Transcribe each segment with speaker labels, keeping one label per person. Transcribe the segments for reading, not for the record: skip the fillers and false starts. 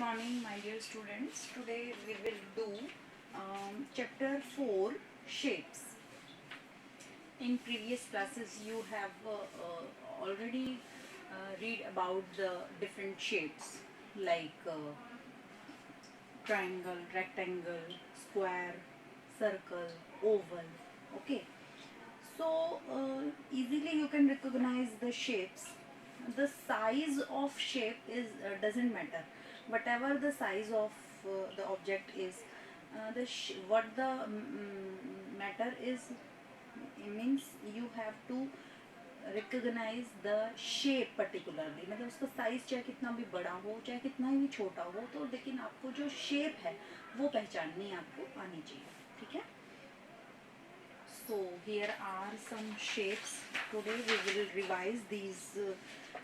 Speaker 1: morning, my dear students. Today we will do chapter 4 shapes. In previous classes, you have already read about the different shapes like triangle, rectangle, square, circle, oval. Okay. So easily you can recognize the shapes. The size of shape is doesn't matter. Whatever the size of the object is, what the matter is means you have to recognize the shape particularly. मतलब उसका size चाहे कितना भी बड़ा हो चाहे कितना भी छोटा हो तो लेकिन आपको जो shape है वो पहचाननी आपको आनी चाहिए. ठीक है. So here are some shapes. Today we will revise these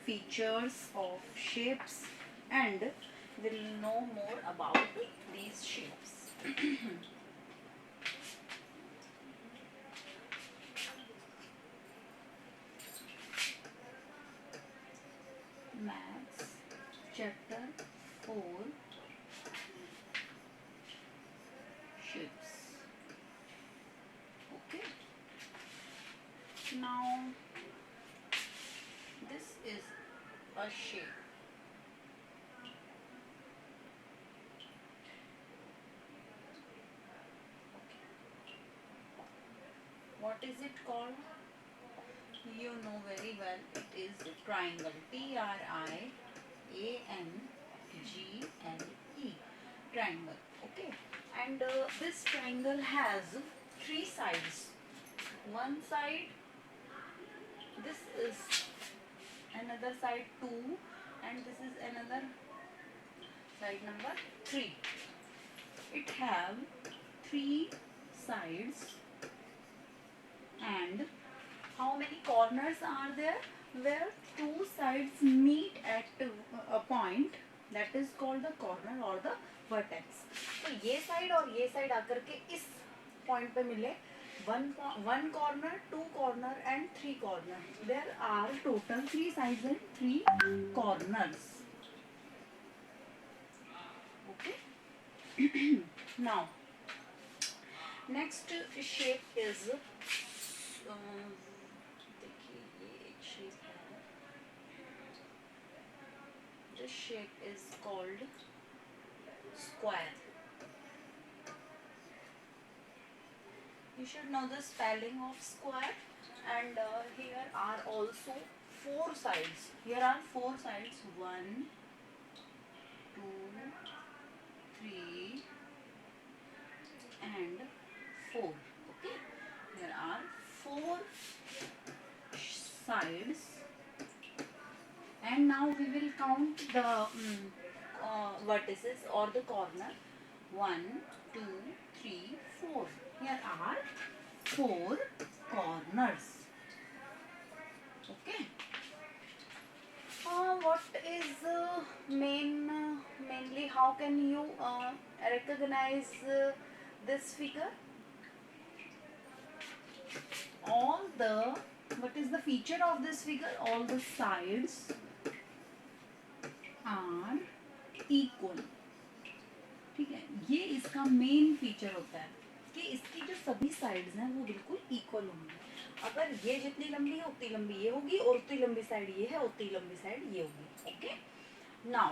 Speaker 1: features of shapes and will know more about these shapes. Maths chapter 4 shapes. Okay. Now this is a shape. What is it called? You know very well. It is triangle. Triangle. Triangle. Okay. And this triangle has three sides. One side. This is another side 2, and this is another side number 3. It have three sides. And how many corners are there? Where two sides meet at a point, that is called the corner or the vertex. तो ये side और ये side आकर के इस point पे मिले, one corner, two corner and three corner. There are total three sides and three corners. Okay. Now next shape is देखिए ये एक shape है. This shape is called square. You should know the spelling of square. And here are also four sides. Here are four sides. 1, 2, 3 and 4. Okay. There are four sides. And now we will count the vertices or the corner. 1, 2, 3, 4. Here are 4 corners. Okay. What is mainly how can you recognize this figure? What is the feature of this figure? All the sides are equal. ठीक है, ये इसका main feature होता है कि इसकी जो सभी साइड्स हैं वो बिल्कुल इक्वल होंगी. अगर ये जितनी लंबी है उतनी लंबी ये होगी और उतनी लंबी साइड ये है उतनी लंबी साइड ये होगी. Okay. Now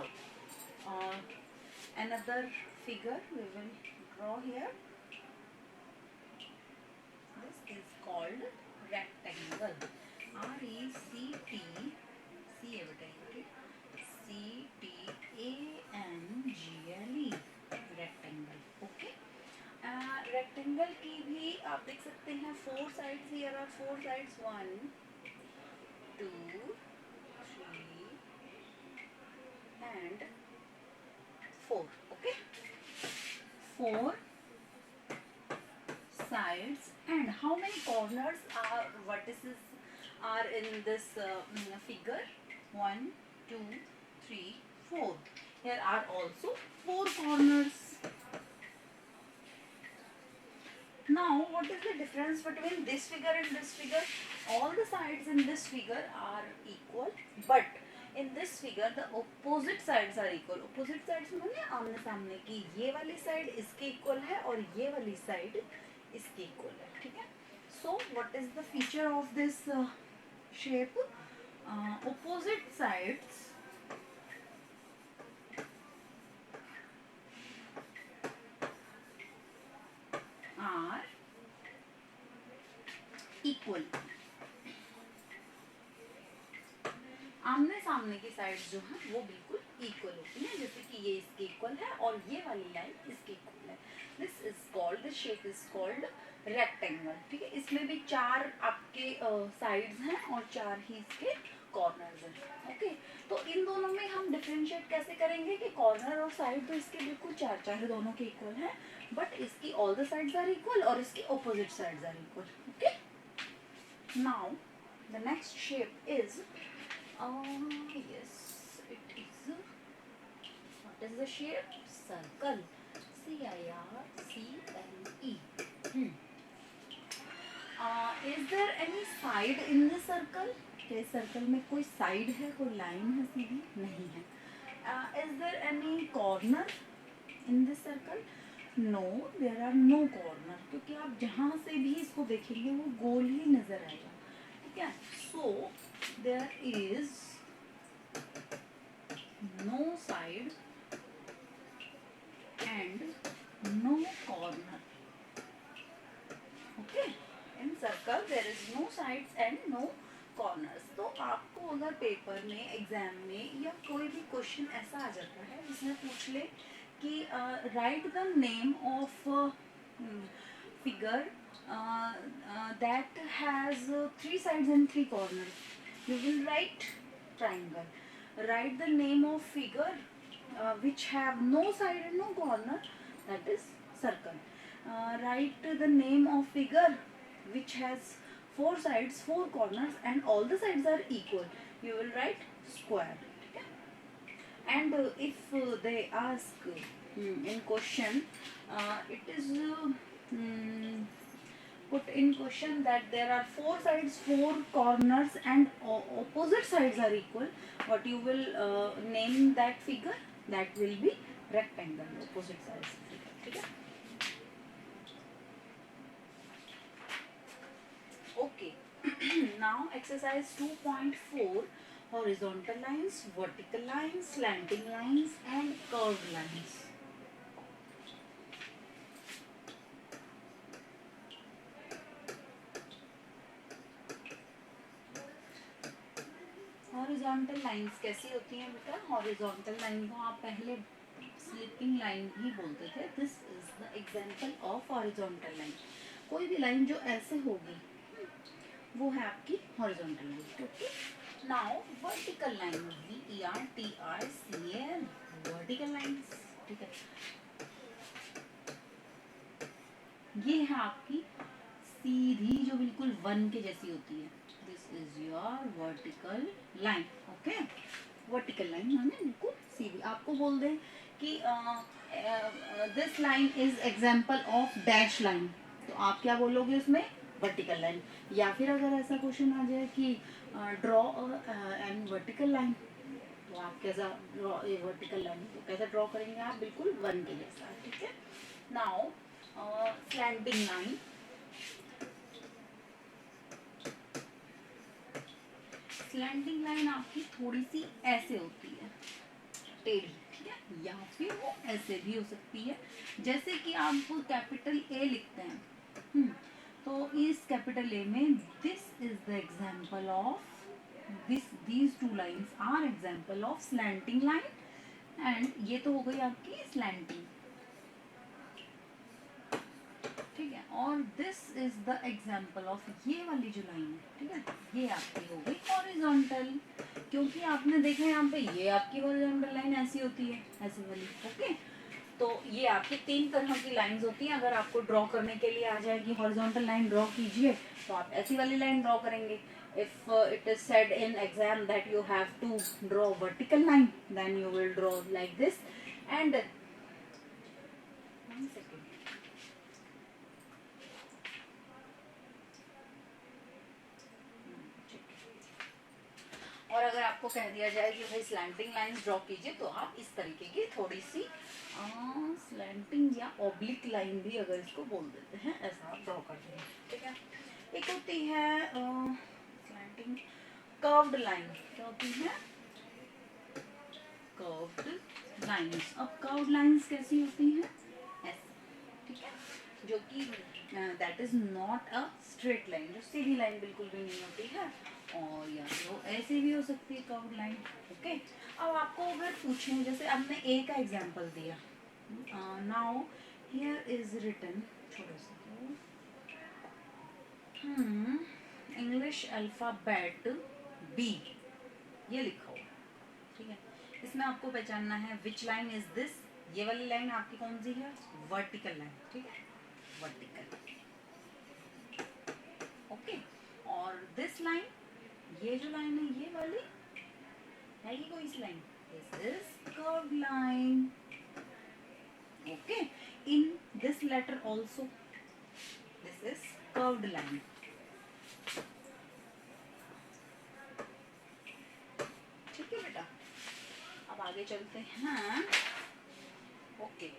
Speaker 1: another figure we will draw here. This is called rectangle. RECTANGLE. rectangle. Okay. Rectangle की भी आप देख सकते हैं 4 sides. Here are 4 sides. 1, 2, 3 and 4. Okay. 4 sides. And how many corners are vertices are in this figure? 1, 2, 3, 4. Here are also 4 corners. Now, what is the difference between this figure and this figure? All the sides in this figure are equal, but In this figure the opposite sides are equal. Opposite sides माने आमने सामने की, ये वाली side इसके equal है और ये वाली साइड इसके इक्वल है, ठीक है. So what is the feature of this shape? Opposite sides are equal. आमने सामने की साइड जो है वो बिल्कुल इक्वल होती है, जैसे कि ये इसके इक्वल है और ये वाली लाइन इसके इक्वल है. This is called, this shape is called rectangle, ठीक है. इसमें भी 4 आपके साइड्स हैं और 4 ही इसके कॉर्नर्स हैं, ओके. तो इन दोनों में हम डिफरेंशिएट कैसे करेंगे कि कॉर्नर और साइड तो इसके बिल्कुल 4 दोनों के इक्वल हैं, बट इसकी all the sides are equal और इसकी opposite sides are equal, okay. Now the next shape is yes, it is. What is the shape? Circle. C-I-R-C-L-E. Is there any side in the circle? क्या circle में कोई side है, कोई line है सीधी? नहीं है. Is there any corner in this circle? No, there are no corner. क्योंकि आप जहाँ से भी इसको देखेंगे वो गोल ही नजर आएगा, ठीक है. So there is no side and no corner, okay. In circle there is no sides and no corners. तो आपको अगर पेपर में, एग्जाम में या कोई भी क्वेश्चन ऐसा आ जाता है जिसमें पूछ ले कि right the name of figure that has 3 sides and 3 corners, you will write triangle. Write the name of figure which have no side and no corner, that is circle. Write the name of figure which has 4 sides, 4 corners and all the sides are equal, you will write square, okay? And if they ask in question, it is put in question that there are 4 sides, 4 corners and opposite sides are equal, what you will name that figure? That will be rectangle, opposite sides figure, ठीक है. Okay. Now exercise 2.4, horizontal lines, vertical lines, slanting lines and curved lines. Horizontal lines कैसी होती हैं बेटा? Horizontal line को आप पहले slipping line भी बोलते थे. This is the example of horizontal line. कोई भी लाइन जो ऐसे होगी वो है आपकी horizontal line, okay. Now vertical line, VERTICAL, vertical lines, ठीक है. ये है आपकी सीधी जो बिल्कुल 1 के जैसी होती है. This is your vertical line, okay. Vertical line माने बिल्कुल सीधी. आपको बोल दें कि this line is example of dash line, तो आप क्या बोलोगे उसमें? Vertical line. या फिर अगर ऐसा क्वेश्चन आ जाए कि ड्रॉ एन वर्टिकल लाइन, तो आप कैसा ड्रॉ वर्टिकल लाइन, तो कैसे ड्रॉ करेंगे आप? बिल्कुल 1 के जैसा, ठीक है. Now slanting line. Slanting line आपकी थोड़ी सी ऐसे होती है, टेढ़ी, ठीक है. या फिर वो ऐसे भी हो सकती है, जैसे कि आप कैपिटल ए लिखते हैं, तो इस कैपिटल ए में this is the example of these 2 lines are example of slanting line, and ये तो हो गई आपकी स्लैंटिंग, ठीक है. और this is the example of ये वाली जो लाइन है, ठीक है, ये आपकी हो गई हॉरिजॉन्टल, क्योंकि आपने देखा यहाँ पे ये आपकी हॉरिजॉन्टल लाइन ऐसी होती है, ऐसी वाली, ओके. तो ये आपकी 3 तरह की लाइंस होती हैं. अगर आपको ड्रॉ करने के लिए आ जाए कि हॉरिजॉन्टल लाइन ड्रॉ कीजिए, तो आप ऐसी वाली लाइन ड्रॉ करेंगे. If it is said in exam that you have to draw vertical line, then you will draw like this. And 1 second. और अगर आपको कह दिया जाए कि भाई स्लैंटिंग लाइंस ड्रॉ कीजिए तो आप इस तरीके की थोड़ी सी स्लैंटिंग या ऑब्लिक लाइन भी अगर इसको बोल देते हैं, ऐसा आप ड्रॉ कर देंगे, ठीक है। एक होती है स्लैंटिंग कर्व्ड लाइन, क्या होती है? Curved lines. अब कर्व्ड लाइंस कैसी होती हैं? ऐसी, ठीक है, जो कि that is not a straight line, जो सीधी लाइन बिल्कुल भी नहीं होती है, और या तो ऐसे भी हो सकती है कर्व्ड लाइन, ओके। अब आपको अगर पूछें, जैसे हमने ए का एग्जांपल दिया, नाउ हियर इज रिटन, छोटा सा इंग्लिश अल्फाबेट बी, ये लिखा हुआ, ठीक है। इसमें आपको पहचानना है विच लाइन इज दिस, ये वाली लाइन आपकी कौन सी है? वर्टिकल लाइन, ठीक है, वर्टिकल, ओके। और दिस लाइन, ये जो लाइन है ये वाली है कि कोई सी line? This is curved line, okay. In this letter also this is curved line, ठीक है बेटा। अब आगे चलते हैं, ओके।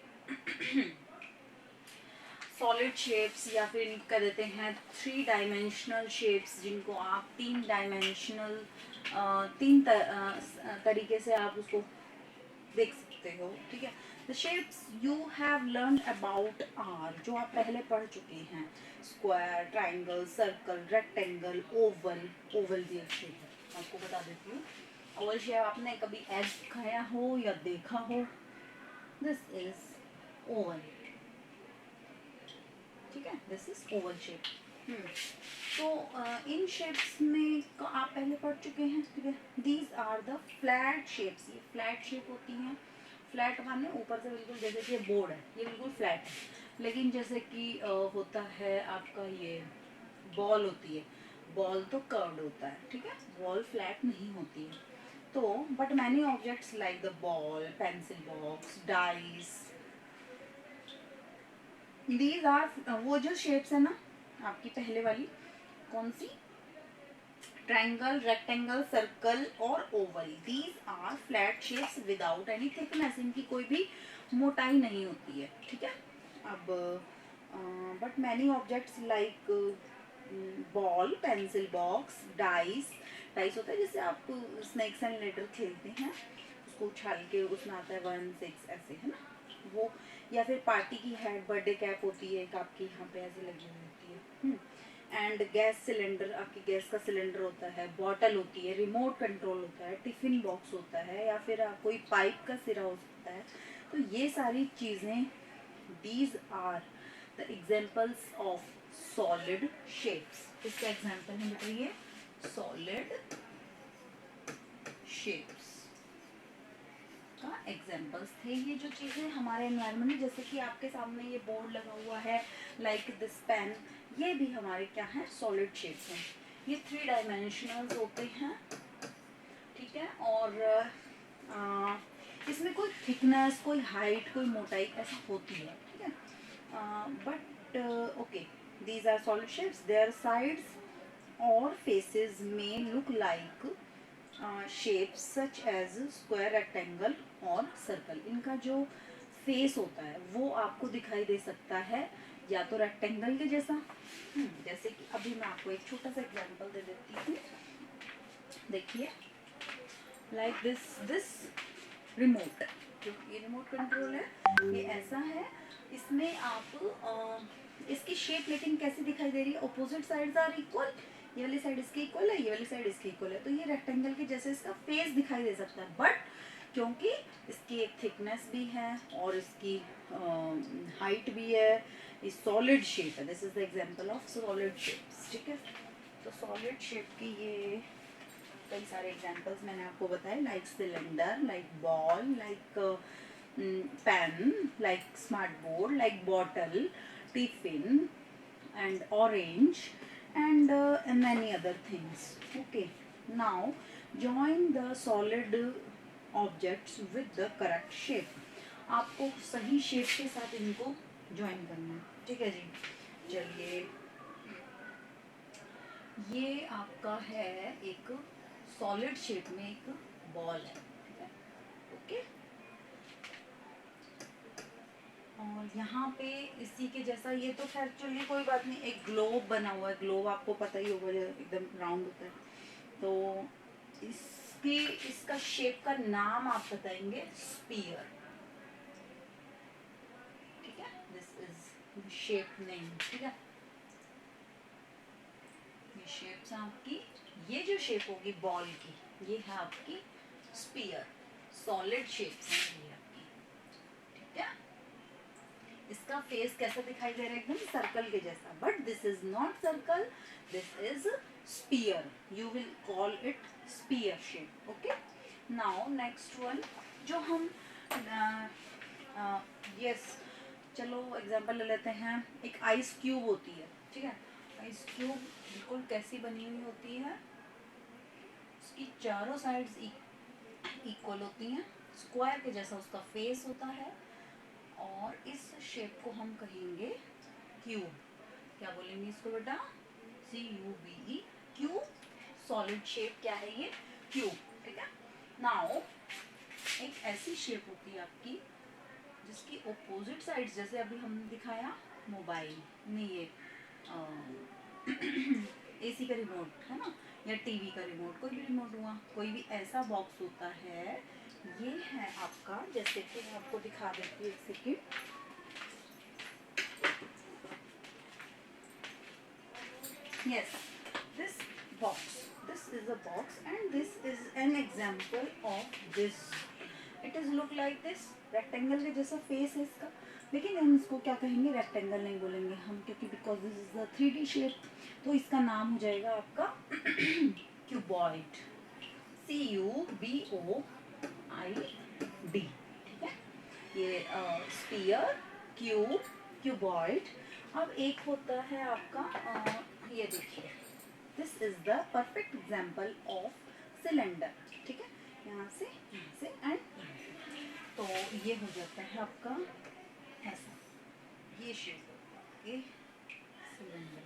Speaker 1: सॉलिड शेप्स या फिर कह देते हैं 3 डायमेंशनल शेप्स, जिनको आप 3 डायमेंशनल तरीके से आप उसको देख सकते हो, ठीक है। The shapes you have learn about are, जो आप पहले पढ़ चुके हैं, square, triangle, circle, rectangle, oval. Oval भी एक शेप है, आपको बता देती हूँ। ओवल शेप आपने कभी एग खाया हो या देखा हो, दिस इज ओवल, ठीक है, दिस इज ओवल शेप। तो इन शेप्स में आप पहले पढ़ चुके हैं, ठीक है। These are the flat shapes, ये फ्लैट शेप होती हैं। फ्लैट माने ऊपर से बिल्कुल, जैसे कि बोर्ड है ये बिल्कुल फ्लैट है, लेकिन जैसे कि होता है आपका ये बॉल होती है, बॉल तो कर्व्ड होता है, ठीक है, बॉल फ्लैट नहीं होती है। तो but many objects like the ball, pencil box, dice, these are, वो जो शेप्स है ना आपकी पहले वाली, कौन सी? ट्रायंगल, रेक्टेंगल, सर्कल और oval, these are flat shapes without any thickness, इनकी कोई भी मोटाई नहीं होती है, ठीक है। अब but many objects like ball, pencil box, dice, dice होता है जिससे आप स्नेक्स एंड लेडर खेलते हैं, उसको उछाल के उसमें आता है 1 6 ऐसे, है ना वो, या फिर पार्टी की हैट, बर्थडे कैप होती है एक आपकी यहाँ पे ऐसी लगी हुई होती है, एंड गैस सिलेंडर, आपकी गैस का सिलेंडर होता है, बॉटल होती है, रिमोट कंट्रोल होता है, टिफिन बॉक्स होता है, या फिर कोई पाइप का सिरा हो सकता है। तो ये सारी चीज़ें, these are the examples of solid shapes. इसका एग्जाम्पल है बेटा ये सॉलिड शेप्स का एग्जाम्पल्स थे। ये जो चीज़ें हमारे एनवायरनमेंट में, जैसे कि आपके सामने ये बोर्ड लगा हुआ है लाइक दिस पेन, ये भी हमारे क्या है? सॉलिड शेप्स हैं। ये 3 डायमेंशनल्स होते हैं, ठीक है, और इसमें कोई थिकनेस, कोई हाइट, कोई मोटाई ऐसा होती है, ठीक है। But okay, these are solid shapes, their sides और फेसेस में look like shapes such as square, rectangle और सर्कल। इनका जो फेस होता है वो आपको दिखाई दे सकता है या तो रेक्टेंगल के जैसा, जैसे कि अभी मैं आपको एक छोटा सा एग्जांपल दे देती हूँ, देखिए, लाइक दिस रिमोट, जो ये रिमोट कंट्रोल है ये ऐसा है, इसमें आप इसकी शेप लेकिन कैसी दिखाई दे रही है? ऑपोजिट साइड्स आर इक्वल, ये वाली साइड इसकी इक्वल है, ये वाली साइड इसकी इक्वल है, तो ये रेक्टेंगल के जैसे इसका फेस दिखाई दे सकता है, बट क्योंकि इसकी एक थिकनेस भी है और इसकी हाइट भी है, ये सॉलिड शेप है, this is the example of solid shapes, ठीक है। तो सॉलिड शेप की ये कई सारे एग्जांपल्स मैंने आपको बताए, like cylinder, like ball, like pen, like smart board, like bottle, tiffin and orange and many other things. Okay, now join the solid objects with the correct shape. आपको सही shape के साथ इनको ज्वाइन करना है, ठीक है जी। चलिए, ये आपका है एक सॉलिड शेप में एक बॉल है, ठीक है, ओके। और यहाँ पे इसी के जैसा, ये तो खैर चलिए कोई बात नहीं, एक ग्लोब बना हुआ है। ग्लोब आपको पता ही होगा, एकदम राउंड होता है। तो इसका शेप का नाम आप बताएंगे स्पीयर, ठीक है। दिस इज शेप नेम, ठीक है। ये शेप्स है आपकी, ये जो शेप होगी बॉल की, ये है आपकी स्पीयर, सॉलिड शेप्स है ये आपकी, ठीक है। इसका फेस कैसा दिखाई दे रहा है, एकदम सर्कल के जैसा, but this is not circle, this is sphere, you will call it sphere shape, okay. Now next one, जो हम यस चलो एग्जांपल ले लेते हैं। एक आइस क्यूब होती है, ठीक है। आइस क्यूब बिल्कुल कैसी बनी हुई होती है, उसकी चारों साइड्स इक्वल होती हैं, स्क्वायर के जैसा उसका फेस होता है, और इस शेप को हम कहेंगे क्यूब। क्या बोलेंगे इसको बेटा, CUBE, क्यूब, सॉलिड शेप क्या है ये, क्यूब, ठीक है। नाउ एक ऐसी शेप होती है आपकी जिसकी ऑपोजिट साइड, जैसे अभी हमने दिखाया मोबाइल में, ये AC का रिमोट है ना, या TV का रिमोट, कोई भी रिमोट हुआ, कोई भी ऐसा बॉक्स होता है, ये है आपका, जैसे कि मैं आपको दिखा देती हूँ, एक second. Yes, this is a box and this is an example of this. It is look like this, rectangle के जैसा face है इसका, लेकिन हम इसको क्या कहेंगे, रेक्टेंगल नहीं बोलेंगे हम, क्योंकि because this is the 3D shape, तो इसका नाम हो जाएगा आपका क्यूबॉइड, CUBOID, ठीक है। ये स्फीयर, क्यूब, क्यूबॉइड। अब एक होता है आपका ये देखिए, this is the perfect example of cylinder, ठीक है। यहाँ से एंड, तो ये हो जाता है आपका ऐसा, ये शेप, ये cylinder,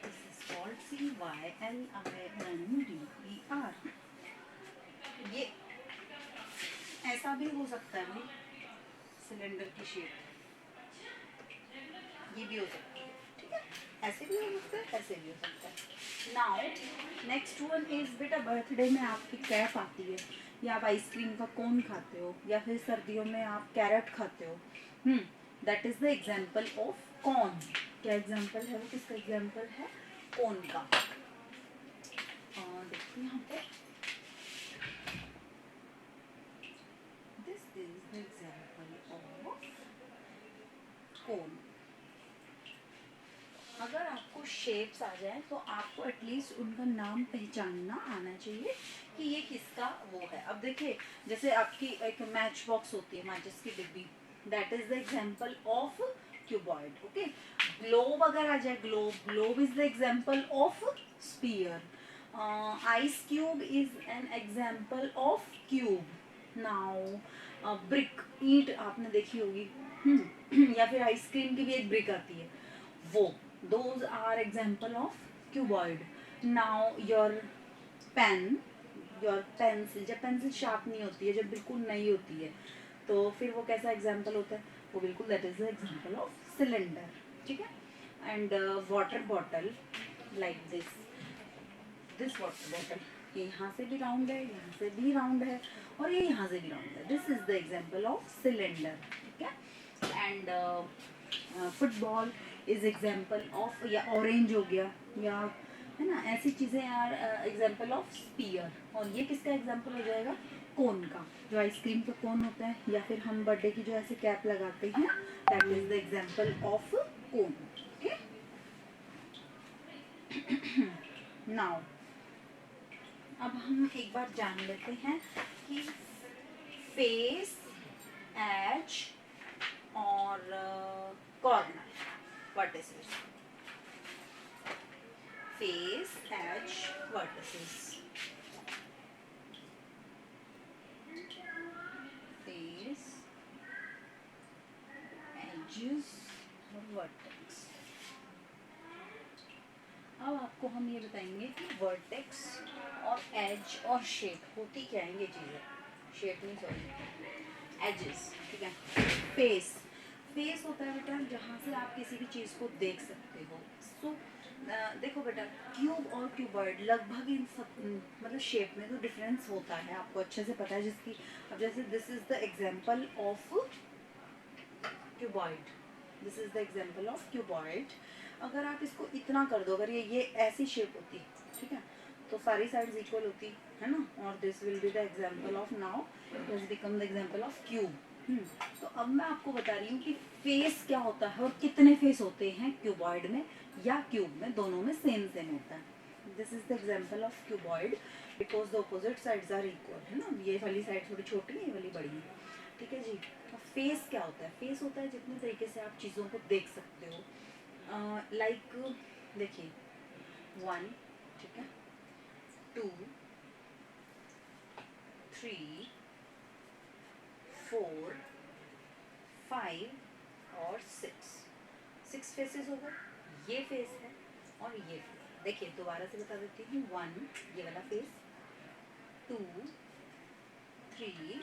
Speaker 1: this is called CYLINDER। ये ऐसा भी हो सकता है भाई, सिलेंडर की शेप, ये भी हो सकती है, ठीक है। ऐसे भी हो सकता है, ऐसे भी हो सकता है। नाउ नेक्स्ट वन इज, बेटा बर्थडे में आपकी कैप आती है, या आप आइसक्रीम का कोन खाते हो, या फिर सर्दियों में आप कैरेट खाते हो, that is the example of corn. क्या एग्जाम्पल है वो, किसका एग्जाम्पल है, कॉर्न का। देखिए यहाँ पे, this is the example of corn. अगर आपको शेप्स आ जाए तो आपको एटलीस्ट उनका नाम पहचानना आना चाहिए कि ये किसका वो है। अब देखिए, जैसे आपकी एक मैच बॉक्स होती है, माचिस की डिब्बी, that is the example of cuboid, okay. Globe अगर आ जाए, globe is the example of sphere, ice cube is an example of cube. Now brick, ईंट आपने देखी होगी, या फिर आइसक्रीम की भी एक ब्रिक आती है, वो, those are example of cuboid. Now your pen, your pencil, जब पेंसिल शार्प नहीं होती है, जब बिल्कुल नहीं होती है, तो फिर वो कैसा एग्जाम्पल होता है, वो बिल्कुल that is the example of cylinder, ठीक है। And water bottle like this water bottle, ये यहाँ से भी राउंड है, यहाँ से भी राउंड है, और ये यहाँ से भी राउंड है, this is the example of cylinder, ठीक है। And football is example of, या ऑरेंज हो गया, या है ना, ऐसी चीज़ें यार एग्जाम्पल ऑफ स्पीयर। और ये किसका एग्जाम्पल हो जाएगा, कोन का, जो आइसक्रीम का कोन होता है, या फिर हम बर्थडे की जो ऐसे कैप लगाते हैं, that is the example of cone, okay. Now अब हम एक बार जान लेते हैं कि फेस, एज और corner, what is it, face, edge, vertices, face, edges और vertex। अब आपको हम ये बताएंगे कि वर्टेक्स और एज और शेप होती क्या है ये चीज़ें, शेप नहीं सॉरी एजेस, ठीक है। फेस, फेस होता है बेटा जहाँ से आप किसी भी चीज़ को देख सकते हो। सो देखो बेटा क्यूब और क्यूबॉइड लगभग इन सब मतलब शेप में तो डिफरेंस होता है, आपको अच्छे से पता है। जिसकी अब जैसे this is the example of cuboid, this is the example of cuboid. अगर आप इसको इतना कर दो, अगर ये ऐसी शेप होती, ठीक है, तो सारी साइड्स इक्वल होती है ना, और this will be the example of, now it has become the example of cube. तो अब मैं आपको बता रही हूँ कि फेस क्या होता है और कितने फेस होते हैं क्यूबॉइड में या क्यूब में, दोनों में सेम सेम होता है। This is the example of cuboid because the opposite sides are equal, है ना, ये वाली साइड थोड़ी छोटी है, ये वाली बड़ी है, ठीक है जी। तो फेस क्या होता है, फेस होता है जितने तरीके से आप चीज़ों को देख सकते हो। लाइक देखिए 1, ठीक है, 2, 3, 4, 5 और 6 फेसेस हो गए। ये फेस है और ये फेस। देखिए दोबारा से बता देती हूँ, 1 ये वाला फेस, 2, 3,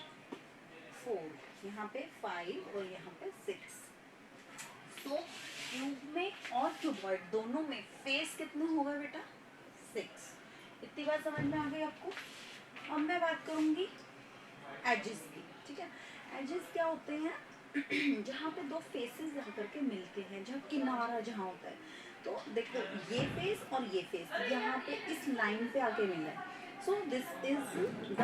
Speaker 1: 4 यहाँ पे, 5 और यहाँ पे 6। तो क्यूब में और क्यूबॉइड दोनों में फेस कितने होगा बेटा, 6। इतनी बात समझ में आ गई आपको। अब मैं बात करूंगी एजेस की, ठीक है। एजेस क्या होते हैं जहाँ पे दो फेसेस जाकर के मिलते हैं, जहाँ किनारा जहाँ होता है। तो देखो ये फेस और ये फेस यहाँ पे इस लाइन पे आके मिला है। सो दिस इज द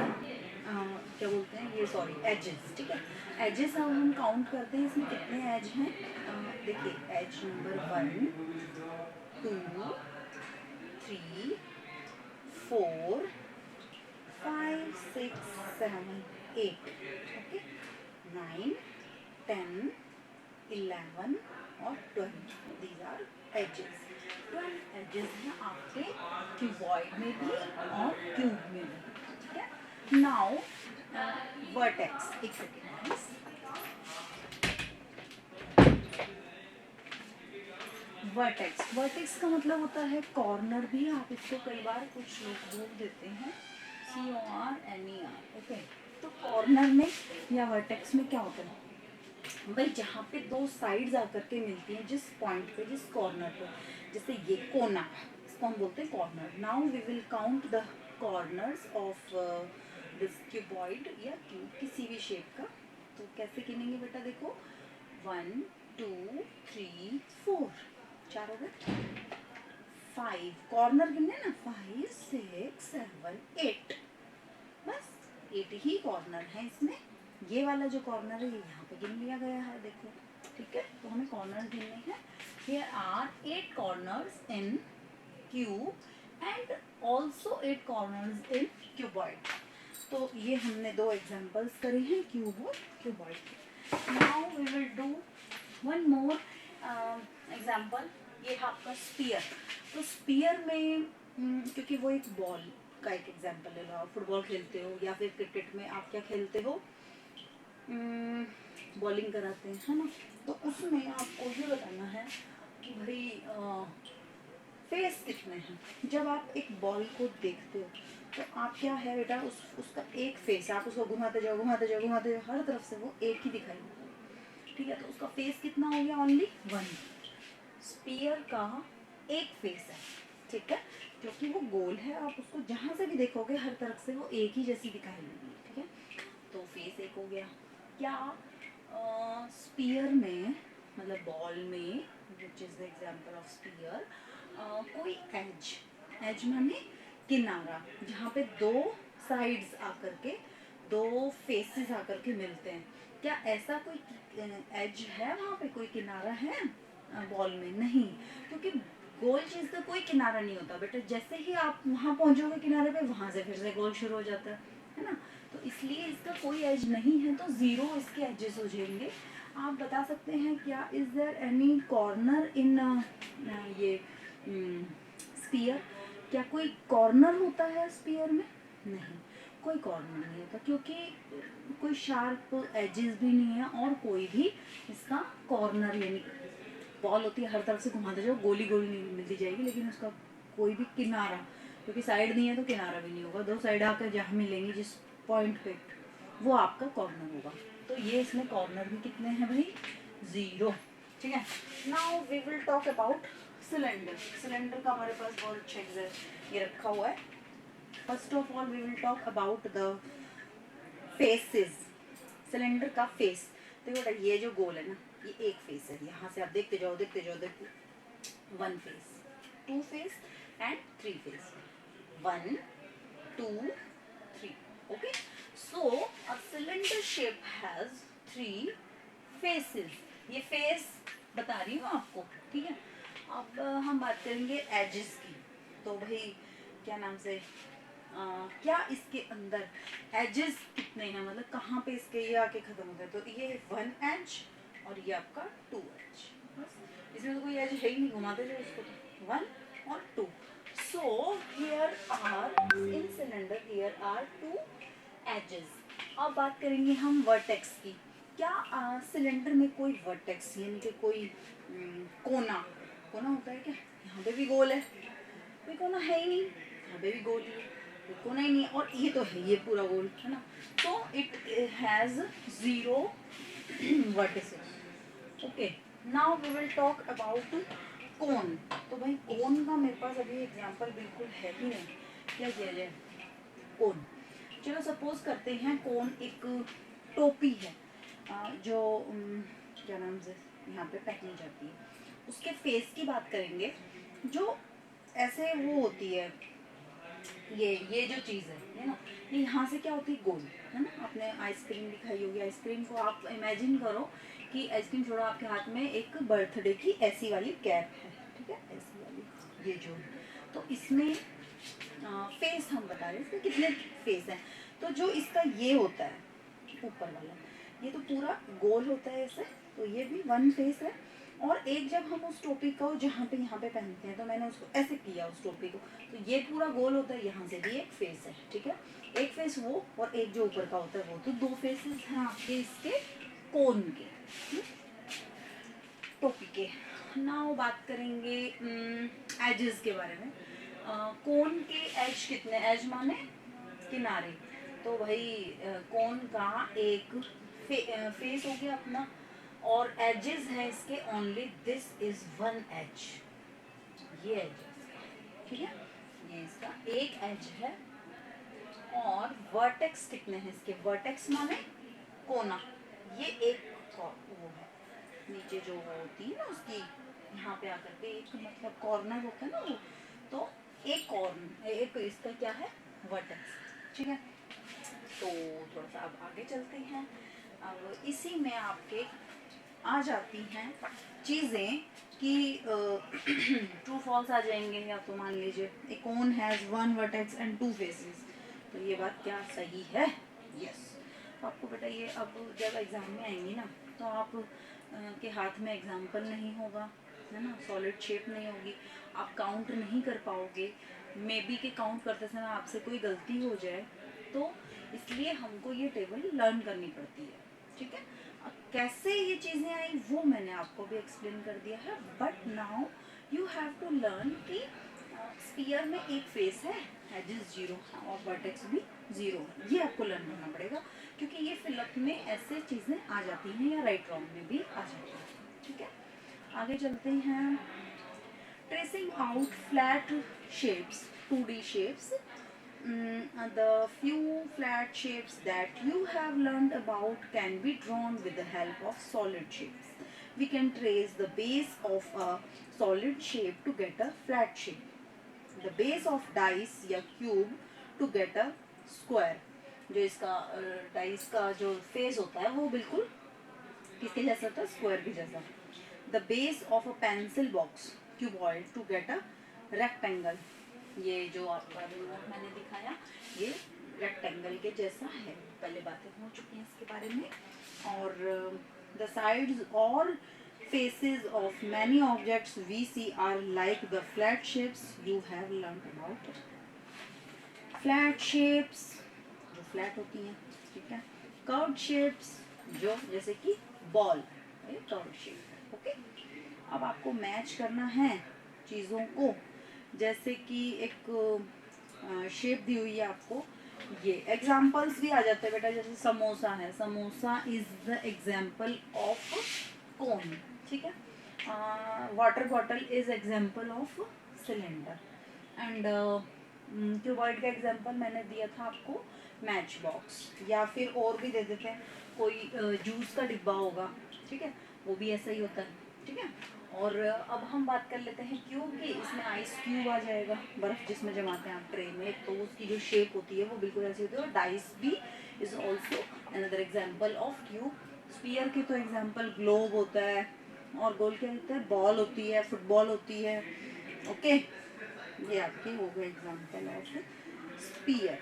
Speaker 1: क्या बोलते हैं ये, सॉरी एजेस, ठीक है। एजेस हम काउंट करते हैं, इसमें कितने एज हैं। देखिए एज नंबर 1, 2, 3, 4, 5, 6, 7, 8, ओके, 9, 10, 11 और 12, दीज आर एजेस। 12 एजेस हैं आपके क्यूबॉइड में भी और क्यूब में भी, ठीक है। नाउ वर्टेक्स, एक सेकेंड, वर्टेक्स, वर्टेक्स का मतलब होता है कॉर्नर भी, आप इसको कई बार कुछ लोग बोल देते हैं CORNER, ओके। तो कॉर्नर में या वर्टेक्स में क्या होता है भाई, जहाँ पे दो साइड्स आकर के मिलती हैं, जिस पॉइंट पे, जिस कॉर्नर पे, जैसे ये कोना, इसको हम बोलते हैं corner. Now we will count the corners of this cuboid या क्यूब, किसी भी शेप का। तो कैसे गिनेंगे बेटा, देखो 1, 2, 3, 4, 4 हो गए। 5 कॉर्नर गिनने ना, 5, 6, 7, 8, बस 8 ही कॉर्नर है इसमें। ये वाला जो कॉर्नर है ये यहाँ पे गिन लिया गया है, देखो, ठीक है। तो हमें कॉर्नर गिनने हैं। Here are 8 corners in cube and also 8 corners in cuboid. तो ये हमने दो एग्जांपल्स करे हैं क्यूब और cuboid. Now we will do one more example. ये है आपका स्पीयर। तो स्पीयर में क्योंकि वो एक बॉल का एक एग्जांपल ले लो, आप फुटबॉल खेलते हो या फिर क्रिकेट में आप क्या खेलते हो, बॉलिंग कराते हैं, है ना। तो उसमें आपको ये बताना है कि भाई फेस कितने हैं। जब आप एक बॉल को देखते हो तो आप क्या है बेटा, उसका एक फेस, आप उसको घुमाते जाओ घुमाते जाओ घुमाते जाओ, हर तरफ से वो एक ही दिखाई देता है, ठीक है। तो उसका फेस कितना हो गया, ओनली 1। स्पीयर का एक फेस है, ठीक है, क्योंकि वो गोल है, आप उसको जहाँ से भी देखोगे हर तरफ से वो एक ही जैसी दिखाई देगी, ठीक है। तो फेस एक हो गया। क्या स्पीयर में, मतलब बॉल में, which is the example of sphere, कोई एज, एज माने किनारा, जहाँ पे दो साइड्स आकर के, दो फेसेस आकर के मिलते हैं। क्या ऐसा कोई एज है, वहाँ पे कोई किनारा है बॉल में? नहीं, क्योंकि गोल चीज़ का कोई किनारा नहीं होता बेटा। जैसे ही आप वहाँ पहुँचोगे किनारे पे, वहाँ से फिर से गोल शुरू हो जाता है ना। तो इसलिए इसका कोई एज नहीं है, तो 0 इसके एजेस हो जाएंगे। आप बता सकते हैं क्या, इज देयर एनी कॉर्नर इन ये स्पीयर? क्या कोई कॉर्नर होता है स्पीयर में? नहीं, कोई कॉर्नर नहीं होता, क्योंकि कोई शार्प एजेस भी नहीं है और कोई भी इसका कॉर्नर, यानी बॉल होती है हर तरफ से घुमाते जाओ, गोली गोली नहीं मिलती जाएगी, लेकिन उसका कोई भी किनारा, क्योंकि साइड नहीं है तो किनारा भी नहीं होगा, दो साइड आकर जहाँ मिलेंगी जिस पॉइंट पे वो आपका कॉर्नर होगा। तो ये इसमें कॉर्नर भी कितने हैं भाई, 0। ठीक है, now we will talk about cylinder. Cylinder का हमारे पास बहुत अच्छा एग्जाम्पल ये रखा हुआ है। First of all we will talk about the faces. Cylinder का फेस, देखो बेटा ये जो गोल है ना, ये एक फेस है, यहाँ से आप देखते जाओ देखते जाओ देखते, 1 face, 2 face and 3 face, 1 2 3। Okay, so a cylinder shape has 3 faces. ये फेस बता रही हूँ आपको, ठीक है। अब हम बात करेंगे एजेस की। तो भाई क्या नाम से क्या इसके अंदर एजेस कितने हैं, मतलब कहाँ पे इसके ये आके खत्म होता है। तो ये 1 एज और ये आपका 2 एज, इसमें तो कोई एज है ही नहीं, घुमाते जाओ इसको, 1 और 2। So here are in cylinder here are 2 edges. अब बात करेंगे हम वर्टेक्स की। क्या सिलेंडर में कोई वर्टेक्स यानी कि कोई कोना होता है क्या? यहाँ पे भी गोल है, कोई कोना है ही नहीं, यहाँ पे भी गोल ही है, कोई कोना ही नहीं है, और ये तो है ये पूरा गोल है ना। तो it has 0 vertices. Okay, now we will talk about cone. तो भाई कोन का मेरे पास अभी एग्जांपल बिल्कुल है ही नहीं, क्या किया जाए। कोन, चलो सपोज करते हैं कोन एक टोपी है जो क्या नाम से यहाँ पे पहनी जाती है। उसके फेस की बात करेंगे, जो ऐसे वो होती है, ये जो चीज़ है ना, ये यहाँ से क्या होती है, गोल है ना। आपने आइसक्रीम दिखाई होगी, आइसक्रीम को आप इमेजिन करो कि आइसक्रीम छोड़ो, आपके हाथ में एक बर्थडे की ऐसी वाली कैप है, ठीक है, ऐसी वाली ये जो है। तो इसमें फेस हम बता रहे हैं, इसमें कितने फेस हैं। तो जो इसका ये होता है ऊपर वाला, ये तो पूरा गोल होता है ऐसे, तो ये भी 1 फेस है। और एक जब हम उस टोपी को जहाँ पे यहाँ पे पहनते हैं, तो मैंने उसको ऐसे किया उस टोपी को, तो ये पूरा गोल होता है, यहाँ से भी एक फेस है, ठीक है। एक फेस वो, और एक जो ऊपर का होता है वो, तो 2 फेसेस हैं आपके इसके कोन के, टोपी के। नाउ बात करेंगे एजेस के बारे में। कोन के एज कितने, एज माने किनारे। तो भाई कोन का एक फेस हो गया अपना, और एजेस है इसके ओनली दिस इज 1 एज, ये एजेस, ठीक है, ये इसका एक एज है। और वर्टेक्स कितने हैं इसके, वर्टेक्स माने कोना, ये एक वो है नीचे जो वो होती है ना उसकी, यहाँ पे आकर के एक मतलब कॉर्नर होता है ना वो, तो एक कॉर्नर एक इसका क्या है, वर्टेक्स, ठीक है। तो थोड़ा सा अब आगे चलते हैं। अब इसी में आपके आ जाती हैं चीज़ें कि ट्रू फॉल्स आ जाएंगे, या तो मान लीजिए ए कोन हैज़ 1 वर्टेक्स एंड 2 फेसेस, तो ये बात क्या सही है, यस। तो आपको बेटा ये अब जब एग्ज़ाम में आएंगी ना, तो आप के हाथ में एग्जाम्पल नहीं होगा, है ना, सॉलिड शेप नहीं होगी, आप काउंट नहीं कर पाओगे, मे बी के काउंट करते समय आपसे कोई गलती हो जाए, तो इसलिए हमको ये टेबल लर्न करनी पड़ती है, ठीक है। कैसे ये चीज़ें आई वो मैंने आपको भी एक्सप्लेन कर दिया है, but now you have to learn कि स्फीयर में एक फेस है, एजेस 0 और वर्टेक्स भी 0, ये आपको लर्न करना पड़ेगा, क्योंकि ये फिलअप में ऐसे चीज़ें आ जाती हैं, या राइट रॉन्ग में भी आ जाती हैं, ठीक है। आगे चलते हैं। Tracing out flat shapes, 2D shapes. The few flat shapes that you have learned about can be drawn with the help of solid shapes. We can trace the base of a solid shape to get a flat shape, the base of dice या cube to get a square। जो इसका dice का जो face होता है वो बिल्कुल किसके जैसा होता है, स्क्वायर के जैसा। The base of a pencil box cuboid to get a rectangle, ये जो आपका रिमोट मैंने दिखाया ये रेक्टेंगल के जैसा है, पहले बातें हो चुकी हैं इसके बारे में। और द साइड्स और faces of many objects we see are like the flat shapes you have learned about it. Flat shapes जो flat होती हैं, ठीक है। Curved shapes जो जैसे कि बॉल, ये कर्व शेप है, ओके। अब आपको मैच करना है चीज़ों को जैसे कि एक शेप दी हुई है आपको, ये एग्जाम्पल्स भी आ जाते हैं बेटा, जैसे समोसा है, samosa is the example of कोन, ठीक है। Water bottle is example of cylinder. And cuboid का एग्जाम्पल मैंने दिया था आपको मैच बॉक्स, या फिर और भी दे देते हैं, कोई जूस का डिब्बा होगा, ठीक है, वो भी ऐसा ही होता है, ठीक है। और अब हम बात कर लेते हैं क्यूब की, इसमें आइस क्यूब आ जाएगा, बर्फ जिसमें जमाते हैं आप ट्रे में, तो उसकी जो शेप होती है वो बिल्कुल ऐसी होती है। और डाइस भी is also another example of cube. Sphere के तो एग्जाम्पल ग्लोब होता है, और गोल क्या होता है, बॉल होती है, फुटबॉल होती है, ओके। ये आपके हो गए एग्जाम्पल ऑफ स्पीयर।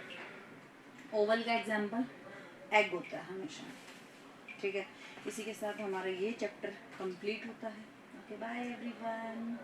Speaker 1: ओवल का एग्जाम्पल एग होता है हमेशा, ठीक है। इसी के साथ हमारा ये चैप्टर कंप्लीट होता है। Okay, bye everyone.